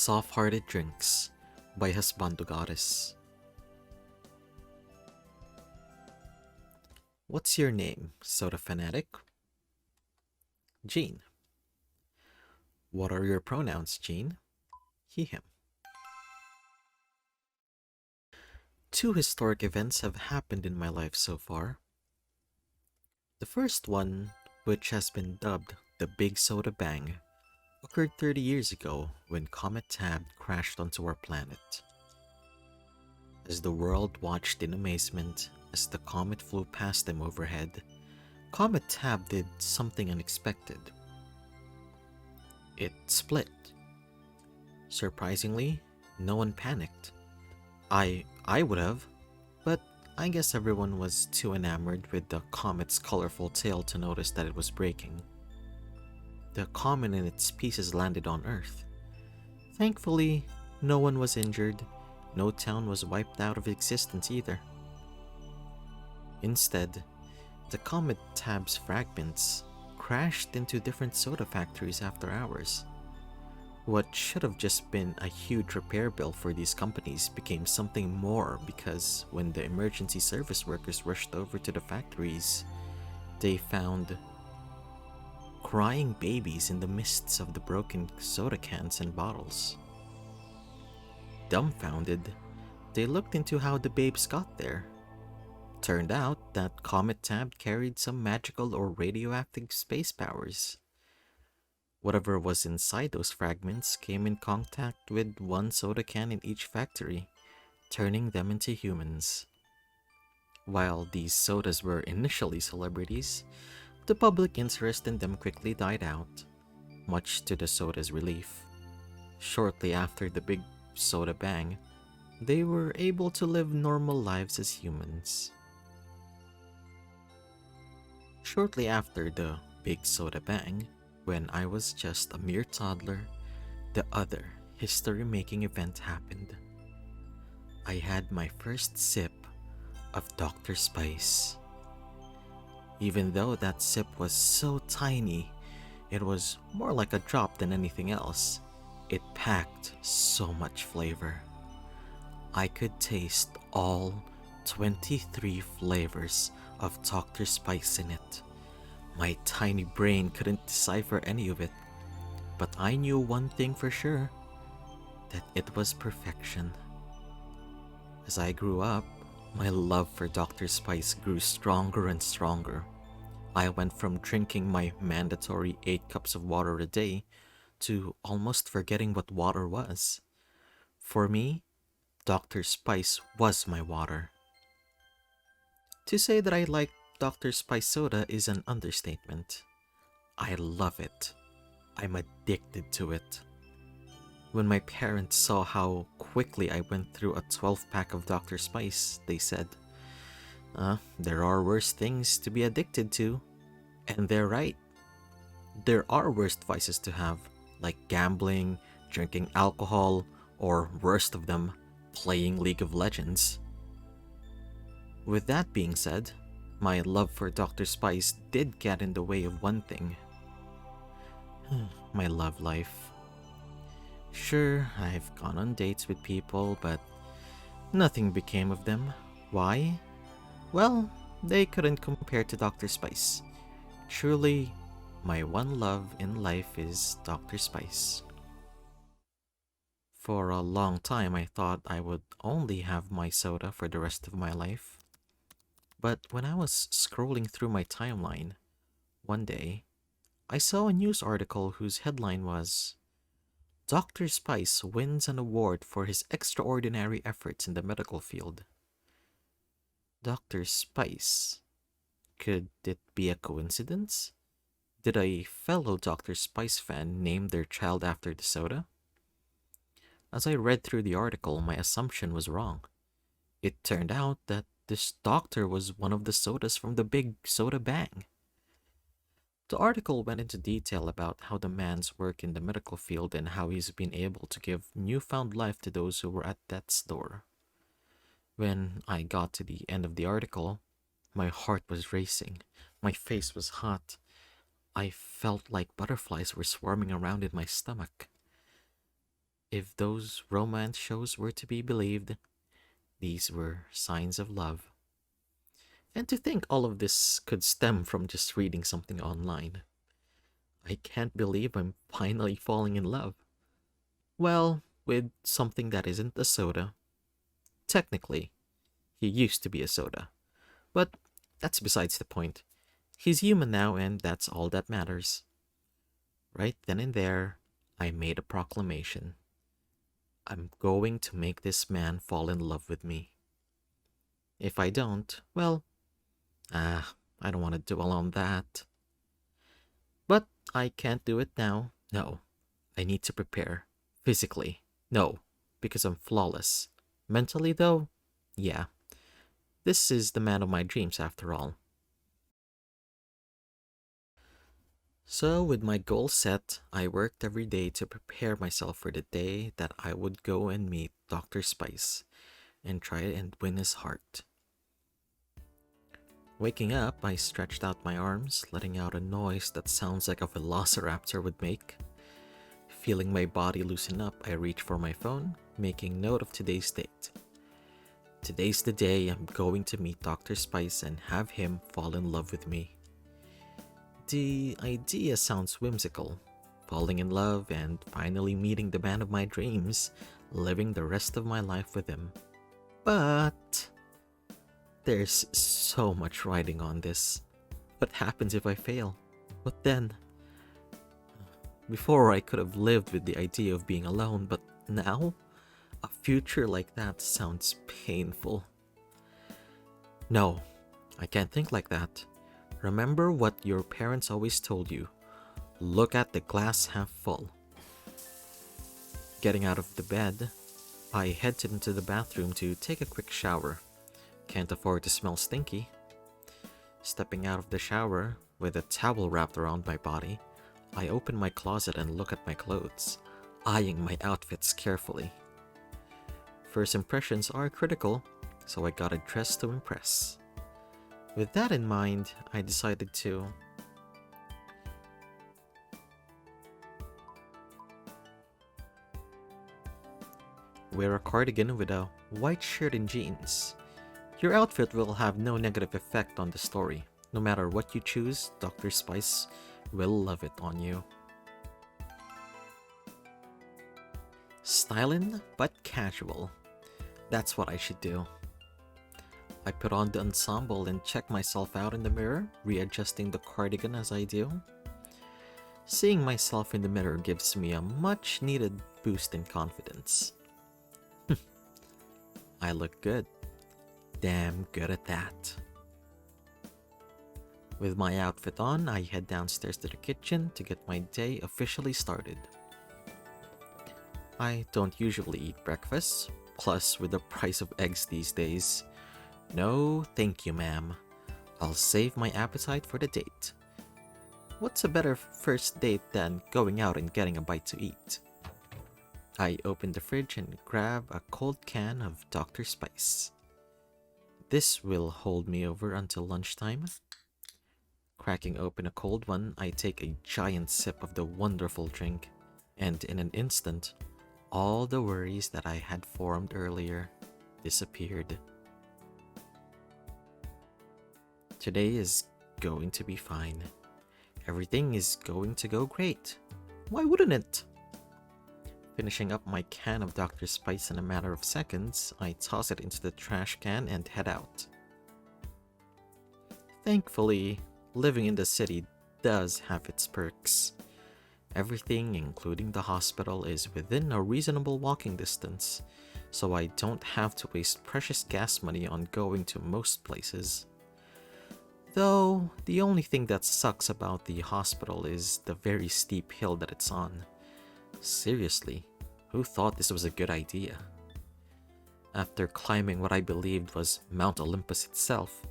Soft-Hearted Drinks by HusbandoGoddess. What's your name, soda fanatic? Gene. What are your pronouns, Gene? He, him. Two historic events have happened in my life so far. The first one, which has been dubbed the Big Soda Bang, occurred 30 years ago when Comet Tab crashed onto our planet. As the world watched in amazement as the comet flew past them overhead, Comet Tab did something unexpected. It split. Surprisingly, no one panicked. I would have, but I guess everyone was too enamored with the comet's colorful tail to notice that it was breaking. The comet and its pieces landed on Earth. Thankfully, no one was injured, no town was wiped out of existence either. Instead, the comet Tab's fragments crashed into different soda factories after hours. What should have just been a huge repair bill for these companies became something more because when the emergency service workers rushed over to the factories, they found crying babies in the midst of the broken soda cans and bottles. Dumbfounded, they looked into how the babes got there. Turned out that Comet Tab carried some magical or radioactive space powers. Whatever was inside those fragments came in contact with one soda can in each factory, turning them into humans. While these sodas were initially celebrities, the public interest in them quickly died out, much to the soda's relief. Shortly after the Big Soda Bang, they were able to live normal lives as humans. Shortly after the Big Soda Bang, when I was just a mere toddler, the other history-making event happened. I had my first sip of Dr. Spice. Even though that sip was so tiny, it was more like a drop than anything else. It packed so much flavor. I could taste all 23 flavors of Dr. Spice in it. My tiny brain couldn't decipher any of it, but I knew one thing for sure, that it was perfection. As I grew up, my love for Dr. Spice grew stronger and stronger. I went from drinking my mandatory 8 cups of water a day to almost forgetting what water was. For me, Dr. Spice was my water. To say that I like Dr. Spice soda is an understatement. I love it. I'm addicted to it. When my parents saw how quickly I went through a 12-pack of Dr. Spice, they said, there are worse things to be addicted to. And they're right. There are worse vices to have, like gambling, drinking alcohol, or worst of them, playing League of Legends. With that being said, my love for Dr. Spice did get in the way of one thing. My love life. Sure, I've gone on dates with people, but nothing became of them. Why? Well, they couldn't compare to Dr. Spice. Truly, my one love in life is Dr. Spice. For a long time, I thought I would only have my soda for the rest of my life. But when I was scrolling through my timeline, one day, I saw a news article whose headline was, Dr. Spice wins an award for his extraordinary efforts in the medical field. Dr. Spice? Could it be a coincidence? Did a fellow Dr. Spice fan name their child after the soda? As I read through the article, my assumption was wrong. It turned out that this doctor was one of the sodas from the Big Soda Bang. The article went into detail about how the man's work in the medical field and how he's been able to give newfound life to those who were at death's door. When I got to the end of the article, my heart was racing, my face was hot. I felt like butterflies were swarming around in my stomach. If those romance shows were to be believed, these were signs of love. And to think all of this could stem from just reading something online. I can't believe I'm finally falling in love. Well, with something that isn't a soda. Technically, he used to be a soda. But that's besides the point. He's human now, and that's all that matters. Right then and there, I made a proclamation. I'm going to make this man fall in love with me. If I don't, well, I don't want to dwell on that. But I can't do it now. No, I need to prepare. Physically, no, because I'm flawless. Mentally, though, yeah. This is the man of my dreams after all. So, with my goal set, I worked every day to prepare myself for the day that I would go and meet Dr. Spice and try and win his heart. Waking up, I stretched out my arms, letting out a noise that sounds like a velociraptor would make. Feeling my body loosen up, I reach for my phone, making note of today's date. Today's the day I'm going to meet Dr. Spice and have him fall in love with me. The idea sounds whimsical. Falling in love and finally meeting the man of my dreams, living the rest of my life with him. But there's so much riding on this. What happens if I fail? What then? Before I could have lived with the idea of being alone, but now? A future like that sounds painful. No, I can't think like that. Remember what your parents always told you. Look at the glass half full. Getting out of the bed, I headed into the bathroom to take a quick shower. Can't afford to smell stinky. Stepping out of the shower, with a towel wrapped around my body, I open my closet and look at my clothes, eyeing my outfits carefully. First impressions are critical, so I got a dress to impress. With that in mind, I decided to wear a cardigan with a white shirt and jeans. Your outfit will have no negative effect on the story. No matter what you choose, Dr. Spice will love it on you. Styling but casual. That's what I should do. I put on the ensemble and check myself out in the mirror, readjusting the cardigan as I do. Seeing myself in the mirror gives me a much needed boost in confidence. I look good. Damn good at that. With my outfit on, I head downstairs to the kitchen to get my day officially started. I don't usually eat breakfast, plus with the price of eggs these days. No, thank you, ma'am. I'll save my appetite for the date. What's a better first date than going out and getting a bite to eat? I open the fridge and grab a cold can of Dr. Spice. This will hold me over until lunchtime. Cracking open a cold one, I take a giant sip of the wonderful drink, and in an instant, all the worries that I had formed earlier disappeared. Today is going to be fine. Everything is going to go great. Why wouldn't it? Finishing up my can of Dr. Spice in a matter of seconds, I toss it into the trash can and head out. Thankfully, living in the city does have its perks. Everything, including the hospital, is within a reasonable walking distance, so I don't have to waste precious gas money on going to most places. Though, the only thing that sucks about the hospital is the very steep hill that it's on. Seriously, who thought this was a good idea? After climbing what I believed was Mount Olympus itself,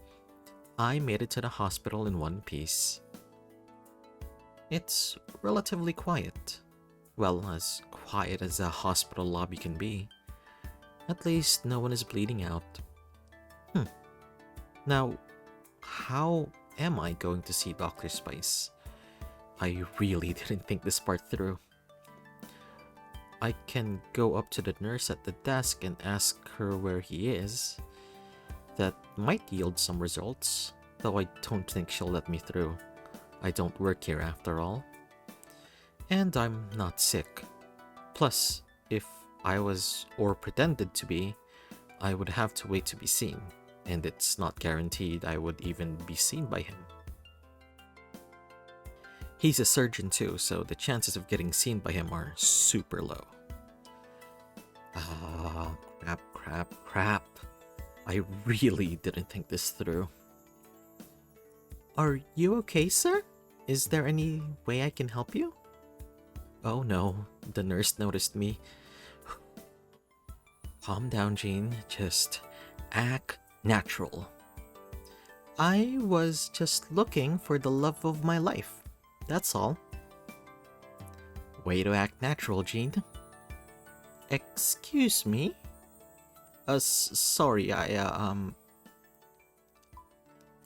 I made it to the hospital in one piece. It's relatively quiet. Well, as quiet as a hospital lobby can be. At least no one is bleeding out. Now, how am I going to see Dr. Spice? I really didn't think this part through. I can go up to the nurse at the desk and ask her where he is. That might yield some results, though I don't think she'll let me through. I don't work here after all. And I'm not sick. Plus, if I was or pretended to be, I would have to wait to be seen, and it's not guaranteed I would even be seen by him. He's a surgeon too, so the chances of getting seen by him are super low. Ah, crap. I really didn't think this through. Are you okay, sir? Is there any way I can help you? Oh no, the nurse noticed me. Calm down, Jean. Just act natural. I was just looking for the love of my life. That's all. Way to act natural, Jean. Excuse me? Sorry,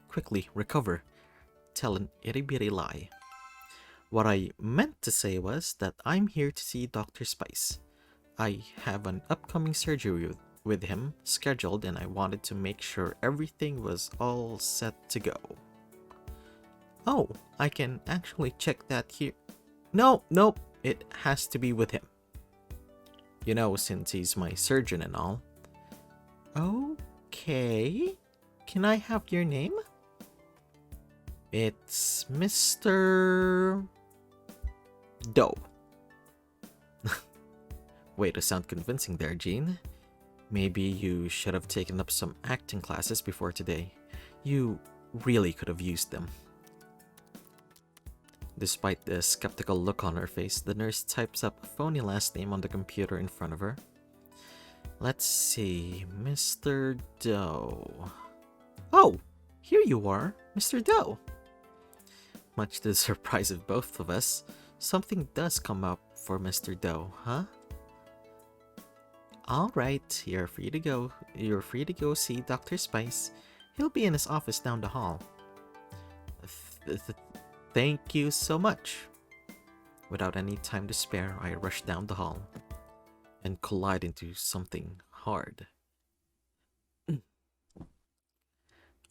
Quickly recover. Tell an itty-bitty lie. What I meant to say was that I'm here to see Dr. Spice. I have an upcoming surgery with him scheduled, and I wanted to make sure everything was all set to go. Oh, I can actually check that here. Nope, it has to be with him. You know, since he's my surgeon and all. Okay. Can I have your name? It's Mr. Doe. Way to sound convincing there, Jean. Maybe you should have taken up some acting classes before today. You really could have used them. Despite the skeptical look on her face, the nurse types up a phony last name on the computer in front of her. Let's see, Mr. Doe. Oh, here you are, Mr. Doe. Much to the surprise of both of us, something does come up for Mr. Doe, huh? Alright, you're free to go. You're free to go see Dr. Spice. He'll be in his office down the hall. Thank you so much. Without any time to spare, I rush down the hall and collide into something hard.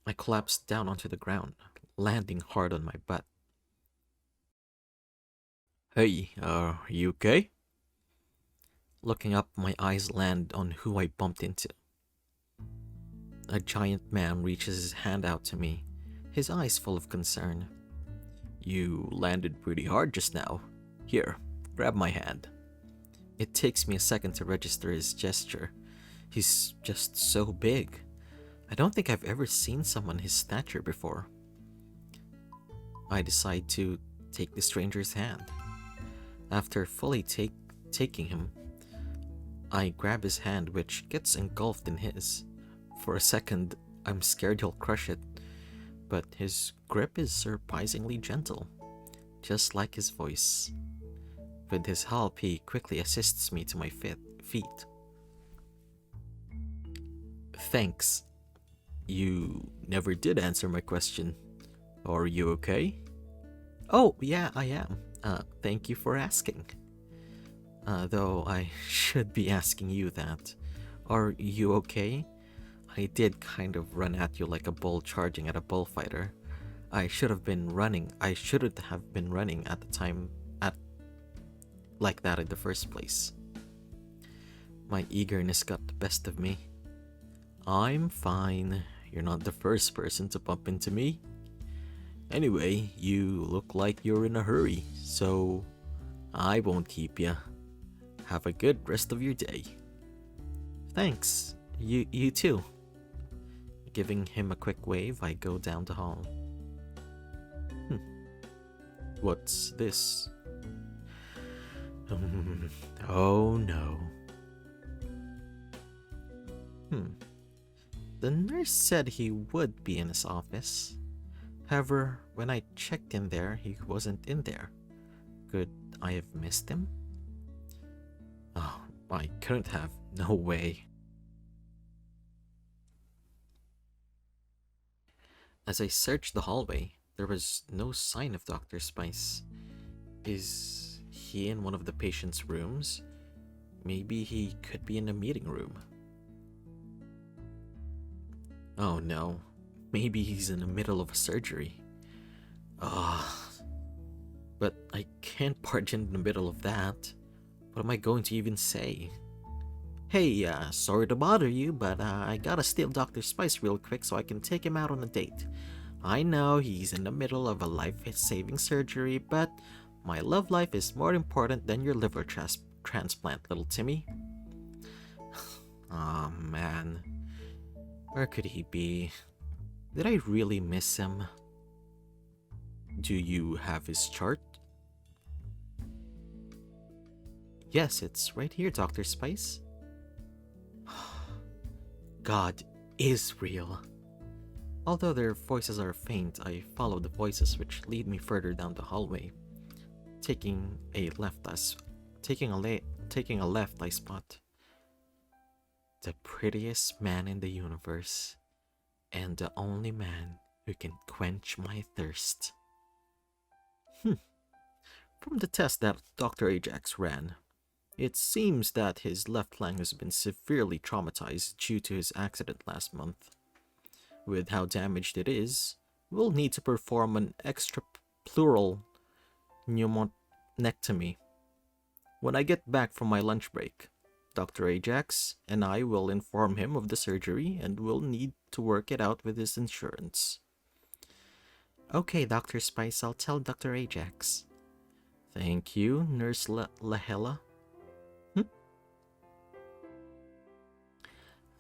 I collapsed down onto the ground, landing hard on my butt. Hey, are you okay? Looking up, my eyes land on who I bumped into. A giant man reaches his hand out to me, his eyes full of concern. You landed pretty hard just now. Here, grab my hand. It takes me a second to register his gesture. He's just so big. I don't think I've ever seen someone his stature before. I decide to take the stranger's hand. After fully taking him, I grab his hand, which gets engulfed in his. For a second, I'm scared he'll crush it, but his grip is surprisingly gentle, just like his voice. With his help, he quickly assists me to my feet. Thanks. You never did answer my question. Are you okay? Oh, yeah, I am. Thank you for asking. Though I should be asking you that. Are you okay? I did kind of run at you like a bull charging at a bullfighter. I should have been running at the time like that in the first place. My eagerness got the best of me. I'm fine. You're not the first person to bump into me. Anyway, you look like you're in a hurry, so I won't keep ya. Have a good rest of your day. Thanks. You too. Giving him a quick wave, I go down the hall. What's this? Oh no. The nurse said he would be in his office. However, when I checked in there, he wasn't in there. Could I have missed him? Oh, I couldn't have. No way. As I searched the hallway, there was no sign of Dr. Spice. Is he in one of the patient's rooms? Maybe he could be in the meeting room. Oh no, maybe he's in the middle of a surgery. Ah, but I can't barge in the middle of that. What am I going to even say? Hey, sorry to bother you, but I gotta steal Dr. Spice real quick so I can take him out on a date. I know he's in the middle of a life-saving surgery, but my love life is more important than your liver transplant, little Timmy. Aw, man. Where could he be? Did I really miss him? Do you have his chart? Yes, it's right here, Dr. Spice. God is real. Although their voices are faint, I follow the voices which lead me further down the hallway. Taking a left, I spot the prettiest man in the universe, and the only man who can quench my thirst. From the test that Dr. Ajax ran, it seems that his left lung has been severely traumatized due to his accident last month. With how damaged it is, we'll need to perform an extrapleural pneumonectomy. When I get back from my lunch break, Dr. Ajax and I will inform him of the surgery and will need to work it out with his insurance. Okay, Dr. Spice, I'll tell Dr. Ajax. Thank you, Nurse Lahela.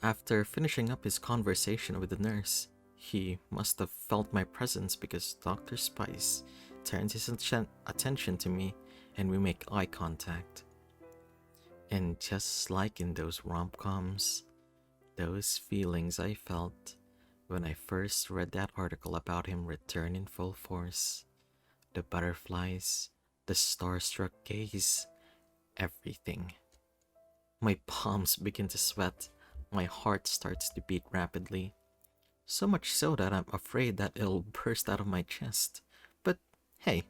After finishing up his conversation with the nurse, he must have felt my presence because Dr. Spice turns his attention to me and we make eye contact. And just like in those rom-coms, those feelings I felt when I first read that article about him return in full force. The butterflies, the starstruck gaze, everything. My palms begin to sweat. My heart starts to beat rapidly. So much so that I'm afraid that it'll burst out of my chest. But hey,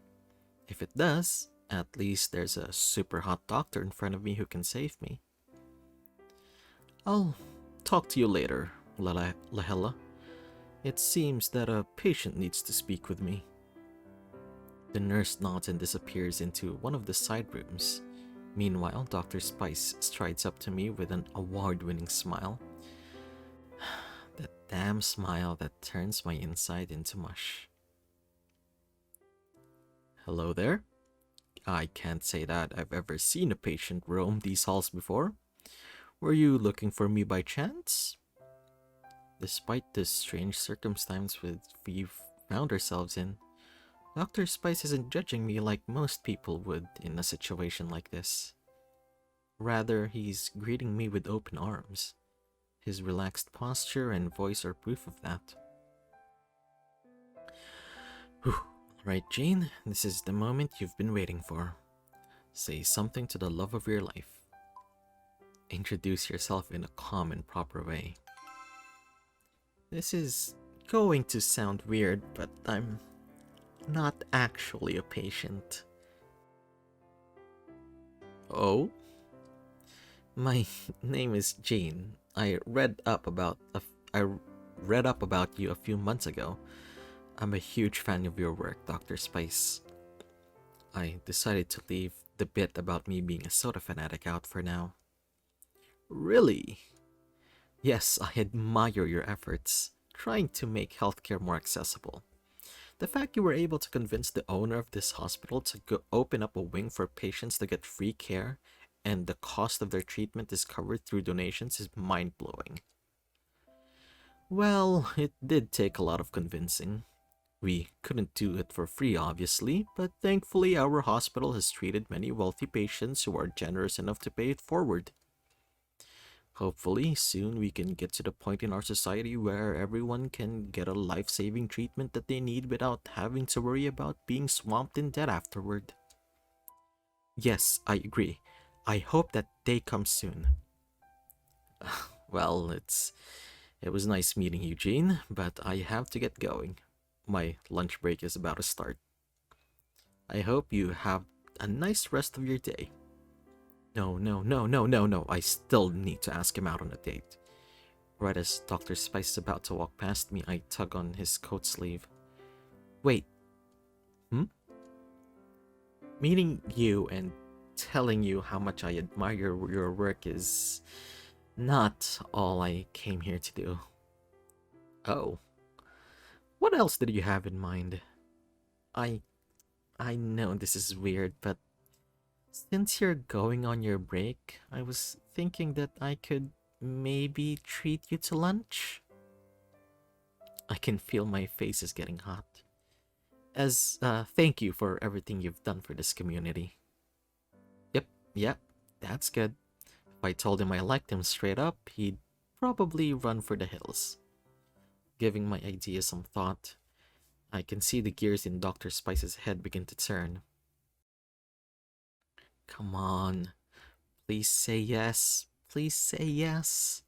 if it does, at least there's a super hot doctor in front of me who can save me. I'll talk to you later, Lahela. It seems that a patient needs to speak with me. The nurse nods and disappears into one of the side rooms. Meanwhile, Dr. Spice strides up to me with an award-winning smile. That damn smile that turns my inside into mush. Hello there? I can't say that I've ever seen a patient roam these halls before. Were you looking for me by chance? Despite this strange circumstance we've found ourselves in, Dr. Spice isn't judging me like most people would in a situation like this. Rather, he's greeting me with open arms. His relaxed posture and voice are proof of that. Right, Jane, this is the moment you've been waiting for. Say something to the love of your life. Introduce yourself in a calm and proper way. This is going to sound weird, but I'm not actually a patient. Oh? My name is Jane. I read up about you a few months ago. I'm a huge fan of your work, Dr. Spice. I decided to leave the bit about me being a soda fanatic out for now. Really? Yes, I admire your efforts, trying to make healthcare more accessible. The fact you were able to convince the owner of this hospital to open up a wing for patients to get free care and the cost of their treatment is covered through donations is mind-blowing. Well, it did take a lot of convincing. We couldn't do it for free, obviously, but thankfully our hospital has treated many wealthy patients who are generous enough to pay it forward. Hopefully, soon we can get to the point in our society where everyone can get a life-saving treatment that they need without having to worry about being swamped in debt afterward. Yes, I agree. I hope that day comes soon. Well, it was nice meeting you, Jean, but I have to get going. My lunch break is about to start. I hope you have a nice rest of your day. No, no, no, no, no, no. I still need to ask him out on a date. Right as Dr. Spice is about to walk past me, I tug on his coat sleeve. Wait, hmm? Meeting you and telling you how much I admire your work is not all I came here to do. Oh, what else did you have in mind? I I know this is weird, but since you're going on your break, I was thinking that I could maybe treat you to lunch. I can feel my face is getting hot. As thank you for everything you've done for this community. Yep, yep, that's good. If I told him I liked him straight up, he'd probably run for the hills. Giving my idea some thought, I can see the gears in Dr. Spice's head begin to turn. Come on, please say yes. Please say yes.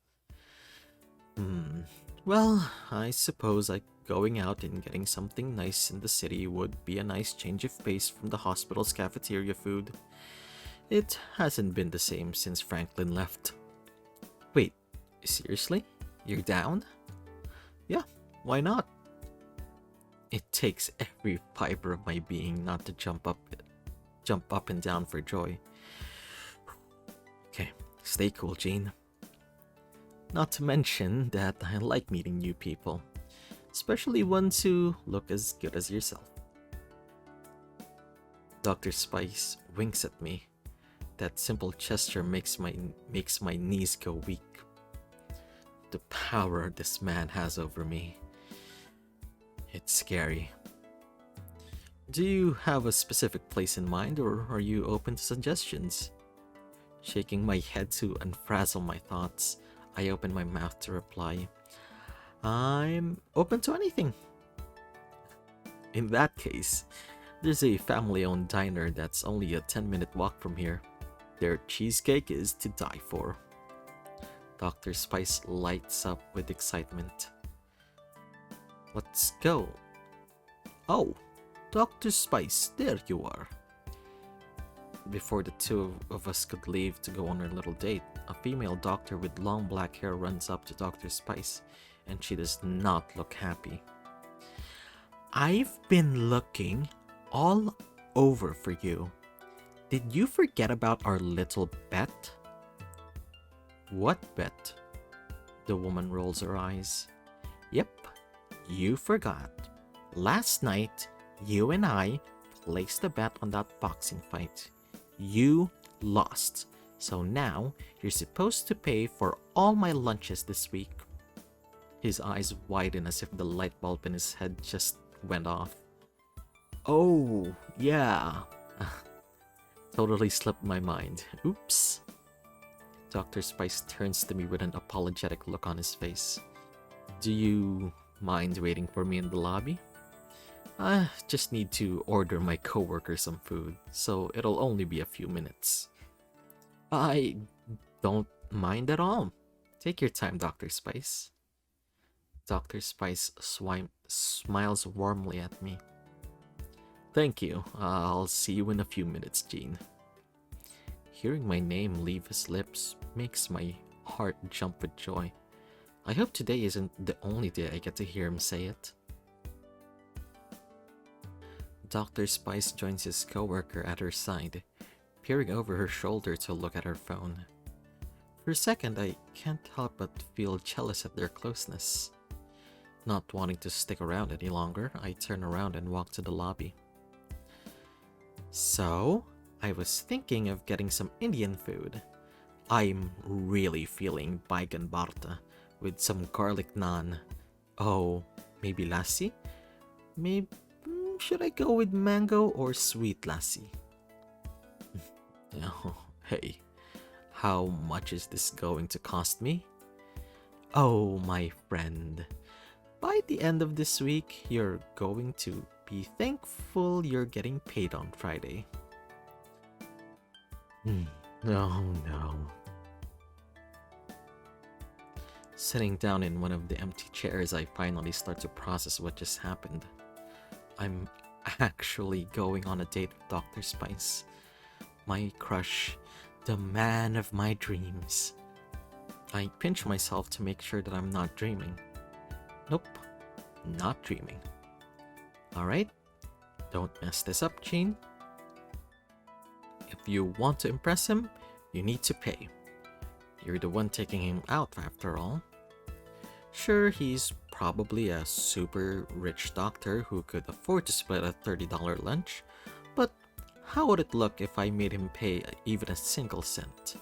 Hmm. Well, I suppose going out and getting something nice in the city would be a nice change of pace from the hospital's cafeteria food. It hasn't been the same since Franklin left. Wait, seriously? You're down? Yeah, why not? It takes every fiber of my being not to jump up and down for joy. Okay, stay cool, Jean. Not to mention that I like meeting new people, especially ones who look as good as yourself. Dr. Spice winks at me. That simple gesture makes my knees go weak. The power this man has over me. It's scary. Do you have a specific place in mind, or are you open to suggestions? Shaking my head to unfrazzle my thoughts, I open my mouth to reply. I'm open to anything. In that case, there's a family-owned diner that's only a 10-minute walk from here. Their cheesecake is to die for. Dr. Spice lights up with excitement. Let's go. Oh, Dr. Spice, there you are. Before the two of us could leave to go on our little date, a female doctor with long black hair runs up to Dr. Spice, and she does not look happy. I've been looking all over for you. Did you forget about our little bet? What bet? The woman rolls her eyes. Yep, you forgot. Last night, you and I placed a bet on that boxing fight. You lost. So now, you're supposed to pay for all my lunches this week. His eyes widen as if the light bulb in his head just went off. Oh, yeah. Totally slipped my mind. Oops. Dr. Spice turns to me with an apologetic look on his face. Do you mind waiting for me in the lobby? I just need to order my coworker some food, so it'll only be a few minutes. I don't mind at all. Take your time, Dr. Spice. Dr. Spice smiles warmly at me. Thank you. I'll see you in a few minutes, Jean. Hearing my name leave his lips makes my heart jump with joy. I hope today isn't the only day I get to hear him say it. Dr. Spice joins his coworker at her side, peering over her shoulder to look at her phone. For a second, I can't help but feel jealous at their closeness. Not wanting to stick around any longer, I turn around and walk to the lobby. So, I was thinking of getting some Indian food. I'm really feeling baigan bharta with some garlic naan. Oh, maybe lassi? Maybe should I go with mango or sweet lassi? Oh, hey, how much is this going to cost me? Oh, my friend, by the end of this week, you're going to be thankful you're getting paid on Friday. Oh no. Sitting down in one of the empty chairs, I finally start to process what just happened. I'm actually going on a date with Dr. Spice. My crush, The man of my dreams. I pinch myself to make sure that I'm not dreaming. Nope, not dreaming. Alright, don't mess this up, Gene. If you want to impress him, you need to pay. You're the one taking him out after all. Sure, he's probably a super rich doctor who could afford to split a $30 lunch, but how would it look if I made him pay even a single cent?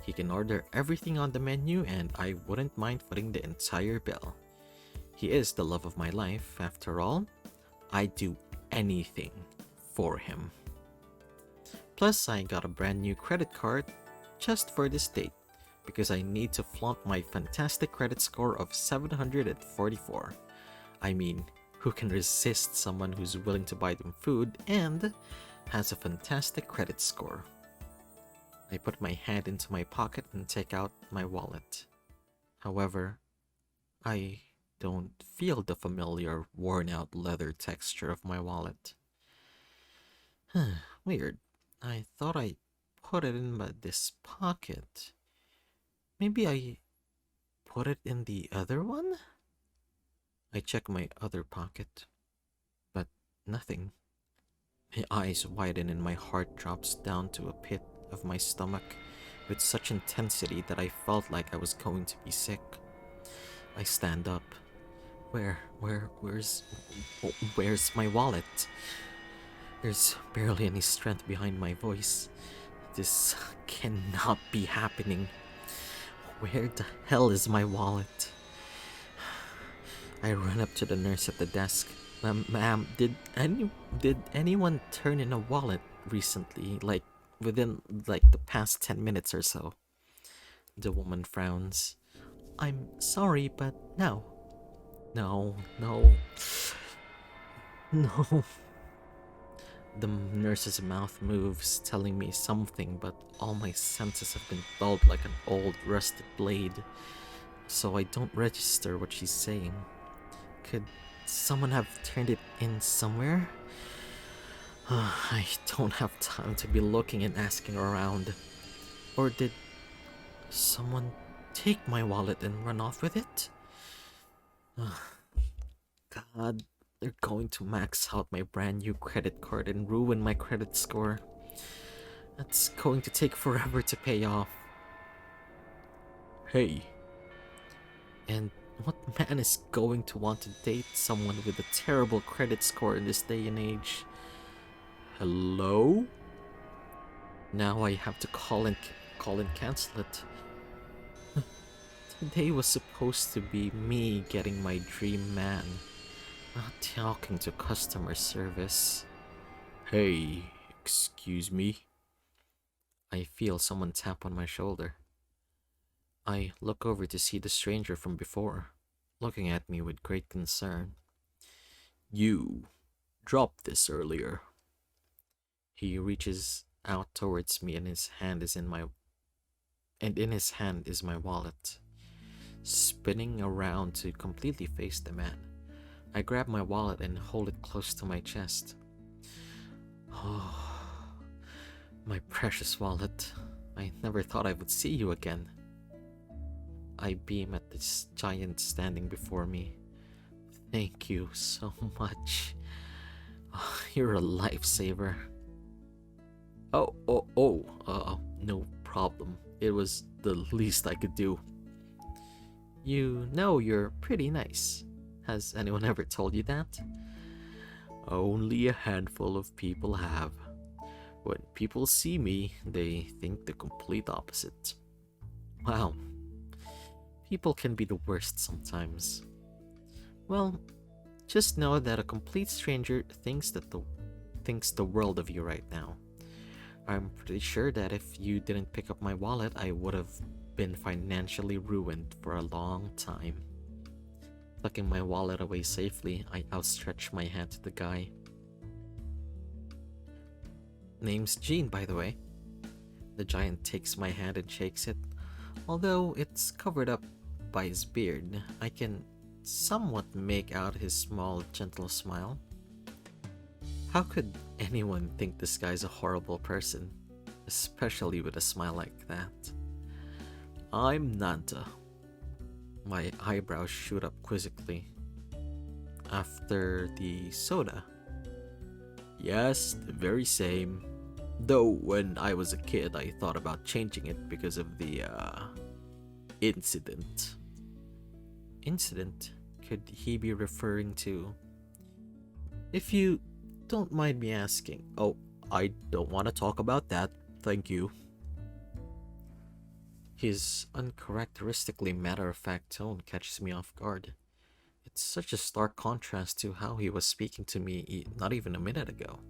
He can order everything on the menu and I wouldn't mind footing the entire bill. He is the love of my life, after all. I'd do anything for him. Plus, I got a brand new credit card just for this date because I need to flaunt my fantastic credit score of 744. I mean, who can resist someone who's willing to buy them food and has a fantastic credit score? I put my hand into my pocket and take out my wallet. However, I don't feel the familiar worn-out leather texture of my wallet. Weird. I thought I put it in this pocket. Maybe I put it in the other one? I check my other pocket, but nothing. My eyes widen and my heart drops down to a pit of my stomach with such intensity that I felt like I was going to be sick. I stand up. Where's my wallet? There's barely any strength behind my voice. This cannot be happening. Where the hell is my wallet? I run up to the nurse at the desk. Ma'am, did anyone turn in a wallet recently? Like, within, the past 10 minutes or so? The woman frowns. I'm sorry, but no. No. The nurse's mouth moves, telling me something, but all my senses have been dulled like an old rusted blade, so I don't register what she's saying. Could someone have turned it in somewhere? I don't have time to be looking and asking around. Or did someone take my wallet and run off with it? God, they're going to max out my brand new credit card and ruin my credit score. That's going to take forever to pay off. Hey. And what man is going to want to date someone with a terrible credit score in this day and age? Hello? Now I have to call and cancel it. Today was supposed to be me getting my dream man, not talking to customer service. Hey, excuse me. I feel someone tap on my shoulder. I look over to see the stranger from before, looking at me with great concern. You dropped this earlier. He reaches out towards me and in his hand is my wallet. Spinning around to completely face the man, I grab my wallet and hold it close to my chest. Oh, my precious wallet. I never thought I would see you again. I beam at this giant standing before me. Thank you so much. Oh, you're a lifesaver. No problem. It was the least I could do. You know you're pretty nice. Has anyone ever told you that? Only a handful of people have. When people see me, they think the complete opposite. Wow. People can be the worst sometimes. Well, just know that a complete stranger thinks the world of you right now. I'm pretty sure that if you didn't pick up my wallet, I would have been financially ruined for a long time. Tucking my wallet away safely, I outstretch my hand to the guy. Name's Gene, by the way. The giant takes my hand and shakes it. Although it's covered up by his beard, I can somewhat make out his small, gentle smile. How could anyone think this guy's a horrible person? especially with a smile like that. I'm Nanta. My eyebrows shoot up quizzically. After the soda. Yes, the very same. Though when I was a kid, I thought about changing it because of the incident. Incident? Could he be referring to? If you don't mind me asking. Oh, I don't want to talk about that. Thank you. His uncharacteristically matter of fact tone catches me off guard. It's such a stark contrast to how he was speaking to me not even a minute ago.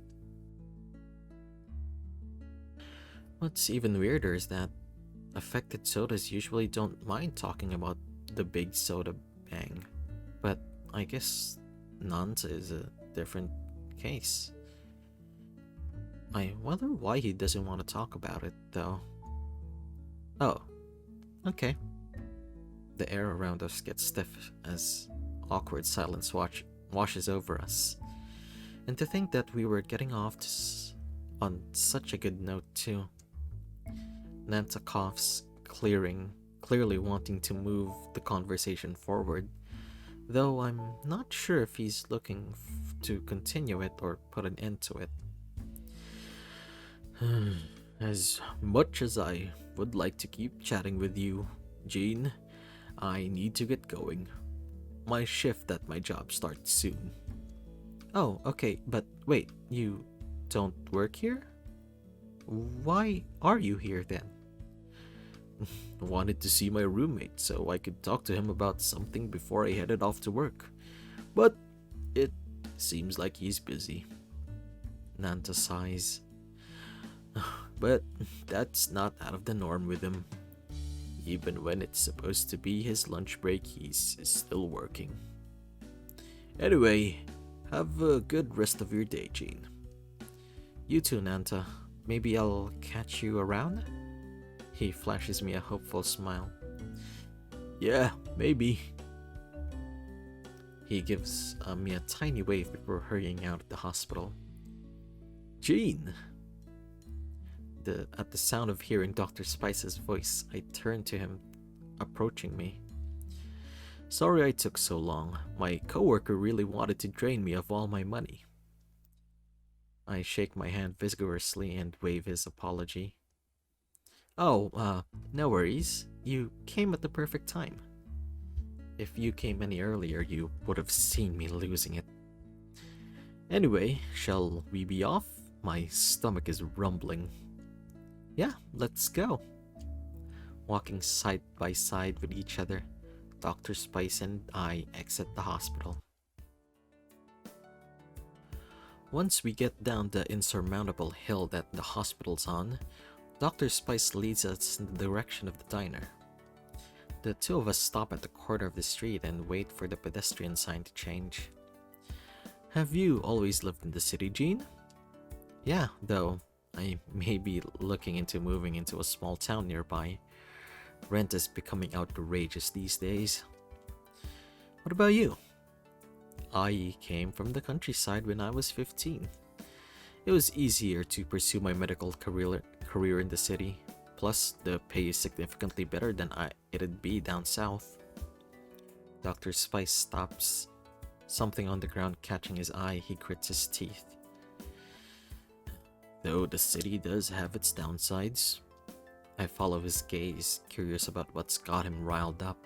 What's even weirder is that affected sodas usually don't mind talking about the big soda bang, but I guess Nanta is a different case. I wonder why he doesn't want to talk about it, though. Oh, okay. The air around us gets stiff as awkward silence washes over us. And to think that we were getting off on such a good note, too. Nanta coughs, clearly wanting to move the conversation forward, though I'm not sure if he's looking to continue it or put an end to it. As much as I would like to keep chatting with you, Jean, I need to get going. My shift at my job starts soon. Oh, okay, but wait, you don't work here? Why are you here then? Wanted to see my roommate so I could talk to him about something before I headed off to work. But it seems like he's busy. Nanta sighs. But that's not out of the norm with him. Even when it's supposed to be his lunch break, he's still working. Anyway, have a good rest of your day, Jean. You too, Nanta. Maybe I'll catch you around? He flashes me a hopeful smile. Yeah, maybe. He gives me a tiny wave before hurrying out of the hospital. Jean! At the sound of hearing Dr. Spice's voice, I turn to him, approaching me. Sorry I took so long. My coworker really wanted to drain me of all my money. I shake my hand vigorously and wave his apology. Oh, no worries. You came at the perfect time. If you came any earlier, you would have seen me losing it. Anyway, shall we be off? My stomach is rumbling. Yeah, let's go. Walking side by side with each other, Dr. Spice and I exit the hospital. Once we get down the insurmountable hill that the hospital's on, Dr. Spice leads us in the direction of the diner. The two of us stop at the corner of the street and wait for the pedestrian sign to change. Have you always lived in the city, Jean? Yeah, though I may be looking into moving into a small town nearby. Rent is becoming outrageous these days. What about you? I came from the countryside when I was 15. It was easier to pursue my medical career in the city. Plus, the pay is significantly better than it'd be down south. Dr. Spice stops, something on the ground catching his eye. He grits his teeth. Though the city does have its downsides. I follow his gaze, curious about what's got him riled up.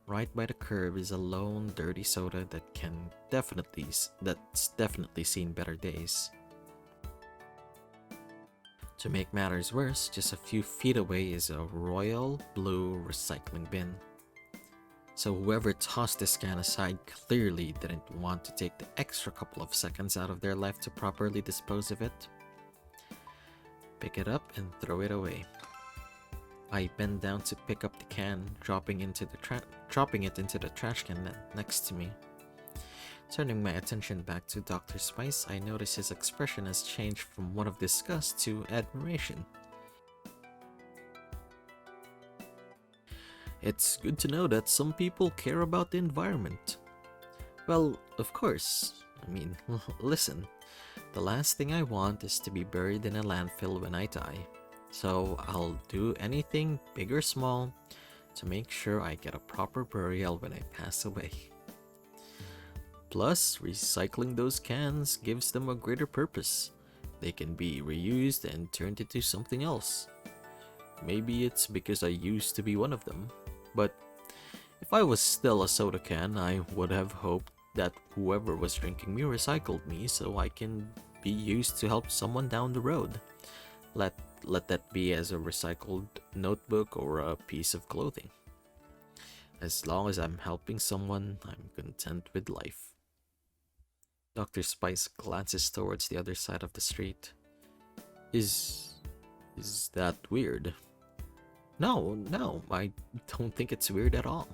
Right by the curb is a lone, dirty soda that's definitely seen better days. To make matters worse, just a few feet away is a royal blue recycling bin. So whoever tossed this can aside clearly didn't want to take the extra couple of seconds out of their life to properly dispose of it. Pick it up and throw it away. I bend down to pick up the can, dropping it into the trash can next to me. Turning my attention back to Dr. Spice, I notice his expression has changed from one of disgust to admiration. It's good to know that some people care about the environment. Well, of course. Listen, The last thing I want is to be buried in a landfill when I die. So I'll do anything, big or small, to make sure I get a proper burial when I pass away. Plus, recycling those cans gives them a greater purpose. They can be reused and turned into something else. Maybe it's because I used to be one of them, but if I was still a soda can, I would have hoped that whoever was drinking me recycled me so I can be used to help someone down the road. Let that be as a recycled notebook or a piece of clothing. As long as I'm helping someone, I'm content with life. Dr. Spice glances towards the other side of the street. Is that weird? No, I don't think it's weird at all.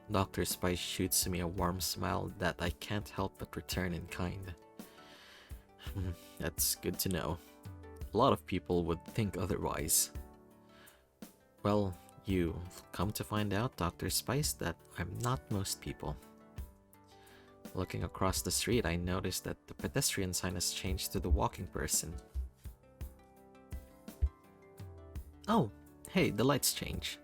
Dr. Spice shoots me a warm smile that I can't help but return in kind. That's good to know. A lot of people would think otherwise. Well, you've come to find out, Dr. Spice, that I'm not most people. Looking across the street, I noticed that the pedestrian sign has changed to the walking person. Oh, hey, the lights change.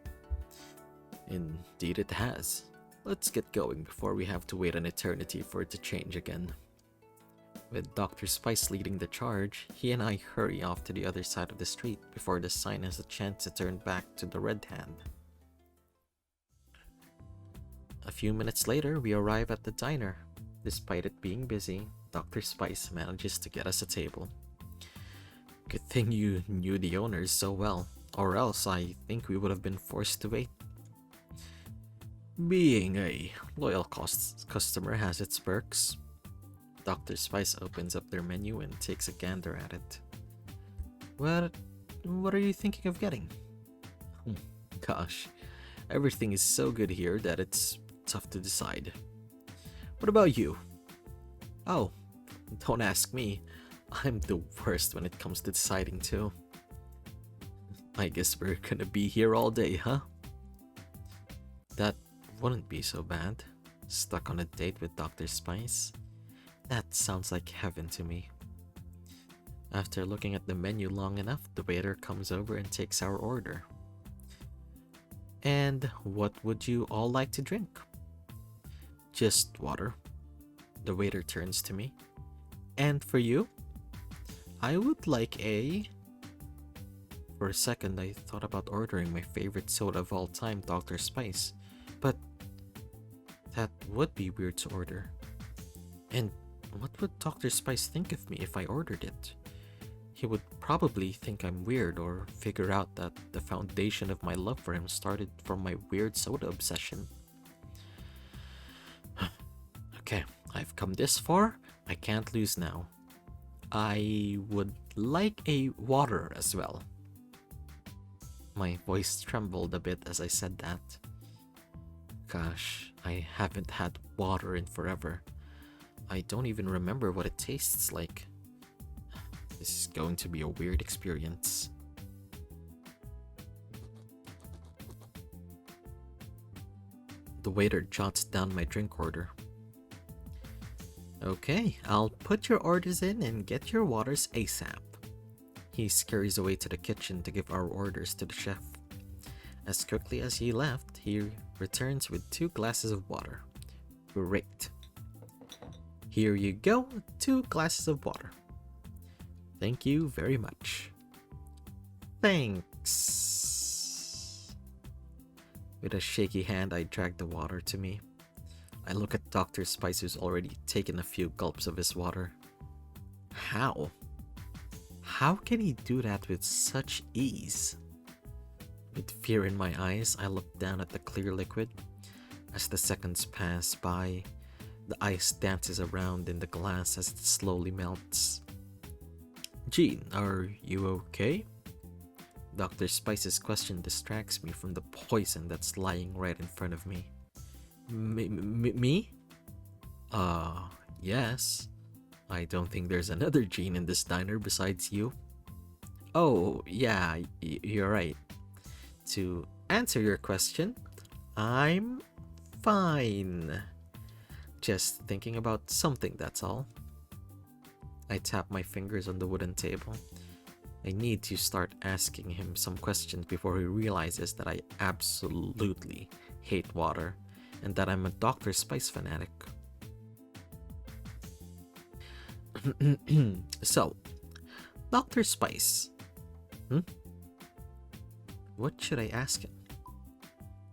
Indeed it has. Let's get going before we have to wait an eternity for it to change again. With Dr. Spice leading the charge, he and I hurry off to the other side of the street before the sign has a chance to turn back to the red hand. A few minutes later, we arrive at the diner. Despite it being busy, Dr. Spice manages to get us a table. Good thing you knew the owners so well, or else I think we would have been forced to wait. Being a loyal customer has its perks. Dr. Spice opens up their menu and takes a gander at it. What are you thinking of getting? Gosh, everything is so good here that it's tough to decide. What about you? Oh, don't ask me. I'm the worst when it comes to deciding too. I guess we're gonna be here all day, huh? That wouldn't be so bad. Stuck on a date with Dr. Spice? That sounds like heaven to me. After looking at the menu long enough, the waiter comes over and takes our order. And what would you all like to drink? Just water. The waiter turns to me. And for you? I would like a... For a second, I thought about ordering my favorite soda of all time, Dr. Spice. But that would be weird to order. And what would Dr. Spice think of me if I ordered it? He would probably think I'm weird or figure out that the foundation of my love for him started from my weird soda obsession. Okay, I've come this far. I can't lose now. I would like a water as well. My voice trembled a bit as I said that. Gosh, I haven't had water in forever. I don't even remember what it tastes like. This is going to be a weird experience. The waiter jots down my drink order. Okay, I'll put your orders in and get your waters ASAP. He scurries away to the kitchen to give our orders to the chef. As quickly as he left, he returns with 2 glasses of water. Great. Here you go, 2 glasses of water. Thank you very much. Thanks. With a shaky hand, I drag the water to me. I look at Dr. Spice, who's already taken a few gulps of his water. How? How can he do that with such ease? With fear in my eyes, I look down at the clear liquid. As the seconds pass by, the ice dances around in the glass as it slowly melts. Jean, are you okay? Dr. Spice's question distracts me from the poison that's lying right in front of me. Me? Yes. I don't think there's another Jean in this diner besides you. Oh, yeah, you're right. To answer your question, I'm fine. Just thinking about something, that's all. I tap my fingers on the wooden table. I need to start asking him some questions before he realizes that I absolutely hate water and that I'm a Dr. Spice fanatic. So, Dr. Spice. Hmm? What should I ask him?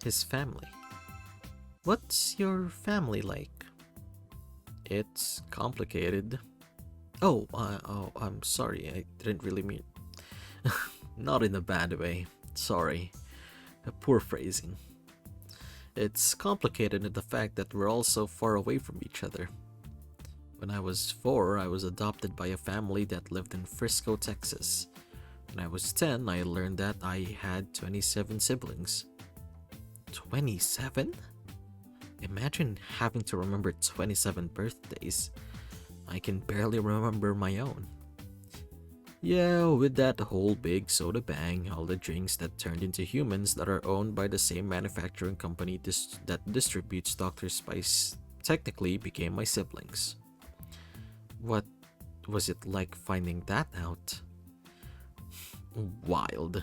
His family. What's your family like? It's complicated. Oh, I'm sorry. I didn't really mean. Not in a bad way. Sorry. A poor phrasing. It's complicated in the fact that we're all so far away from each other. When I was 4, I was adopted by a family that lived in Frisco, Texas. When I was 10, I learned that I had 27 siblings. 27? Imagine having to remember 27 birthdays. I can barely remember my own. Yeah, with that whole big soda bang, all the drinks that turned into humans that are owned by the same manufacturing company that distributes Dr. Spice technically became my siblings. What was it like finding that out? Wild.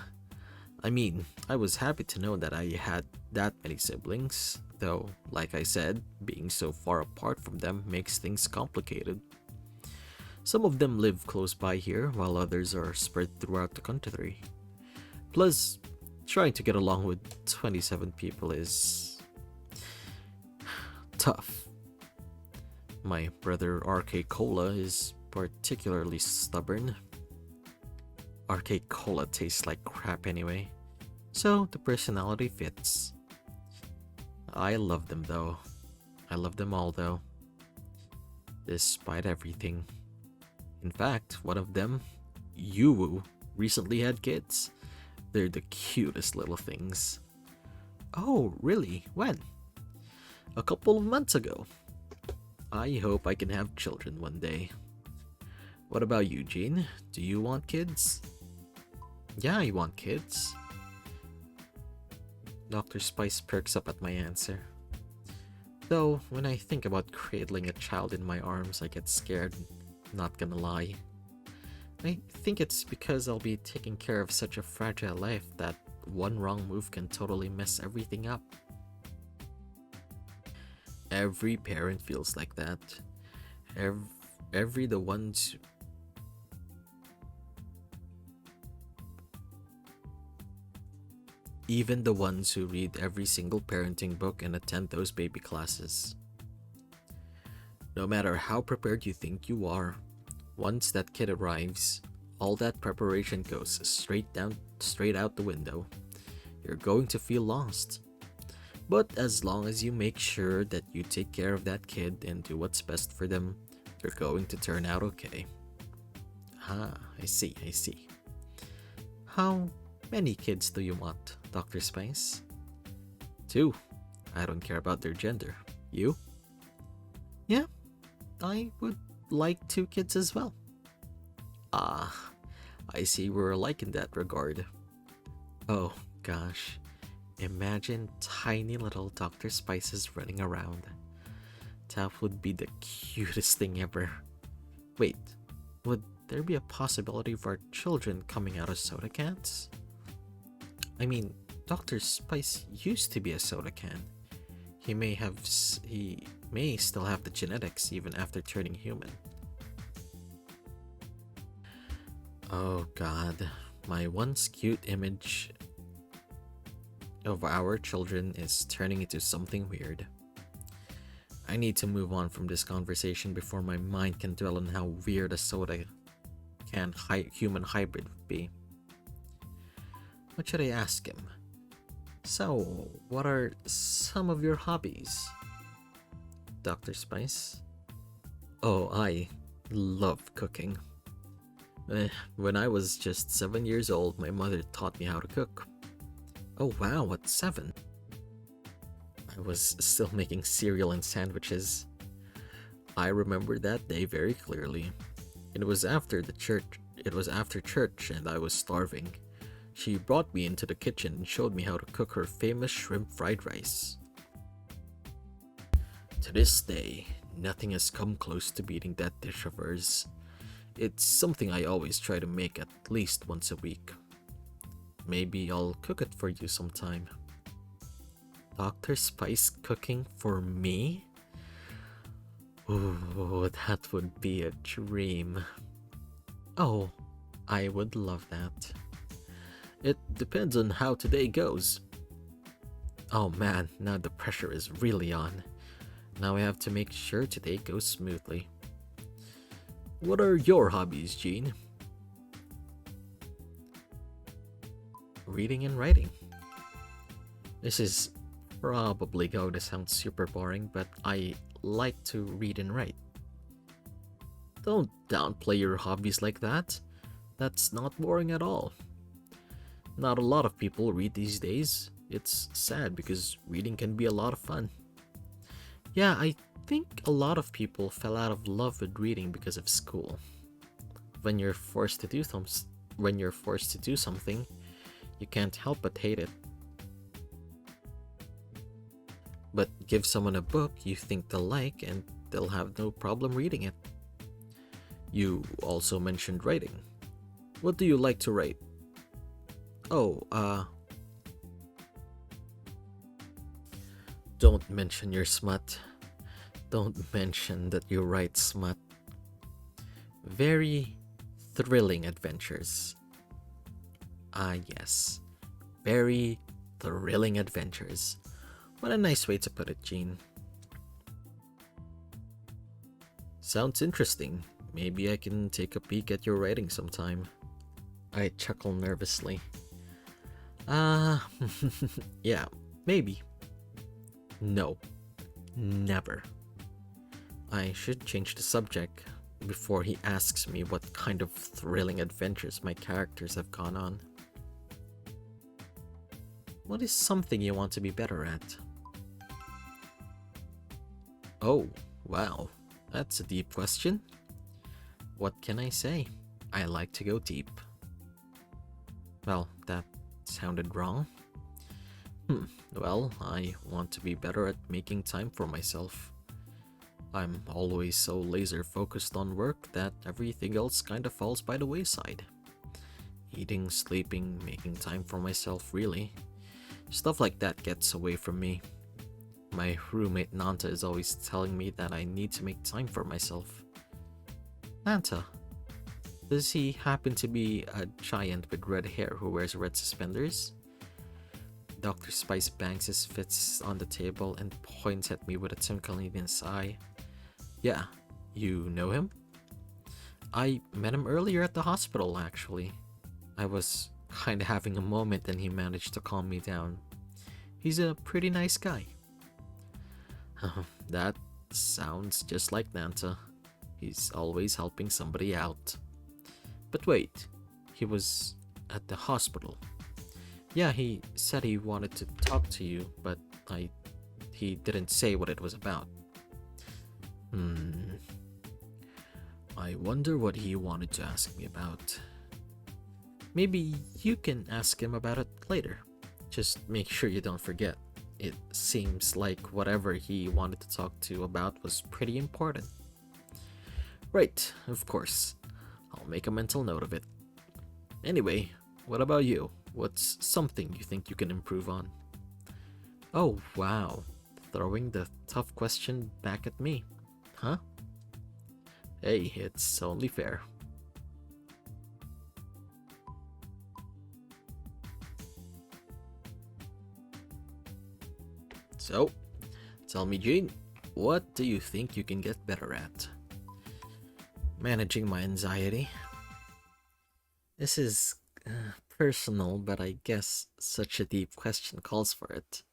I mean, I was happy to know that I had that many siblings, though, like I said, being so far apart from them makes things complicated. Some of them live close by here, while others are spread throughout the country. Plus, trying to get along with 27 people is tough. My brother RK Cola is particularly stubborn. RK Cola tastes like crap anyway, so the personality fits. I love them though. I love them all though. Despite everything. In fact, one of them, Yuwu, recently had kids. They're the cutest little things. Oh, really? When? A couple of months ago. I hope I can have children one day. What about you, Jean? Do you want kids? Yeah, I want kids. Dr. Spice perks up at my answer. Though, when I think about cradling a child in my arms, I get scared, not gonna lie. I think it's because I'll be taking care of such a fragile life that one wrong move can totally mess everything up. Every parent feels like that. Every the ones Even the ones who read every single parenting book and attend those baby classes. No matter how prepared you think you are, once that kid arrives, all that preparation goes straight out the window. You're going to feel lost. But as long as you make sure that you take care of that kid and do what's best for them, they're going to turn out okay. Ah, I see. How many kids do you want, Dr. Spice? 2. I don't care about their gender. You? Yeah, I would like 2 kids as well. Ah, I see we're alike in that regard. Oh, gosh. Imagine tiny little Dr. Spices running around. That would be the cutest thing ever. Wait, would there be a possibility of our children coming out of soda cans? I mean, Dr. Spice used to be a soda can. He may still have the genetics even after turning human. Oh god, my once cute image of our children is turning into something weird. I need to move on from this conversation before my mind can dwell on how weird a soda can human hybrid would be. What should I ask him? So, what are some of your hobbies, Dr. Spice? Oh, I love cooking. When I was just 7 years old, my mother taught me how to cook. Oh wow, at 7? I was still making cereal and sandwiches. I remember that day very clearly. It was after church and I was starving. She brought me into the kitchen and showed me how to cook her famous shrimp fried rice. To this day, nothing has come close to beating that dish of hers. It's something I always try to make at least once a week. Maybe I'll cook it for you sometime. Dr. Spice cooking for me? Ooh, that would be a dream. Oh, I would love that. It depends on how today goes. Oh man, now the pressure is really on. Now I have to make sure today goes smoothly. What are your hobbies, Jean? Reading and writing. This is probably going to sound super boring, but I like to read and write. Don't downplay your hobbies like that. That's not boring at all. Not a lot of people read these days. It's sad because reading can be a lot of fun. Yeah, I think a lot of people fell out of love with reading because of school. When you're forced to do something, you can't help but hate it. But give someone a book you think they'll like and they'll have no problem reading it. You also mentioned writing. What do you like to write? Oh, don't mention your smut. Don't mention that you write smut. Very thrilling adventures. Ah, yes. Very thrilling adventures. What a nice way to put it, Jean. Sounds interesting. Maybe I can take a peek at your writing sometime. I chuckle nervously. Yeah, maybe. No, never. I should change the subject before he asks me what kind of thrilling adventures my characters have gone on. What is something you want to be better at? Oh, wow, that's a deep question. What can I say? I like to go deep. Well, that sounded wrong. Well, I want to be better at making time for myself. I'm always so laser focused on work that everything else kind of falls by the wayside. Eating, sleeping, making time for myself, really. Stuff like that gets away from me. My roommate Nanta is always telling me that I need to make time for myself. Nanta, does he happen to be a giant with red hair who wears red suspenders? Dr. Spice bangs his fists on the table and points at me with a twinkle in his eye. Yeah, you know him? I met him earlier at the hospital, actually. I was kinda having a moment and he managed to calm me down. He's a pretty nice guy. That sounds just like Nanta. He's always helping somebody out. But wait, he was at the hospital. Yeah, he said he wanted to talk to you, but he didn't say what it was about. I wonder what he wanted to ask me about. Maybe you can ask him about it later. Just make sure you don't forget. It seems like whatever he wanted to talk to you about was pretty important. Right, of course. I'll make a mental note of it. Anyway, what about you? What's something you think you can improve on? Oh, wow. Throwing the tough question back at me. Huh? Hey, it's only fair. So, tell me, Jean, what do you think you can get better at? Managing my anxiety. This is personal, but I guess such a deep question calls for it.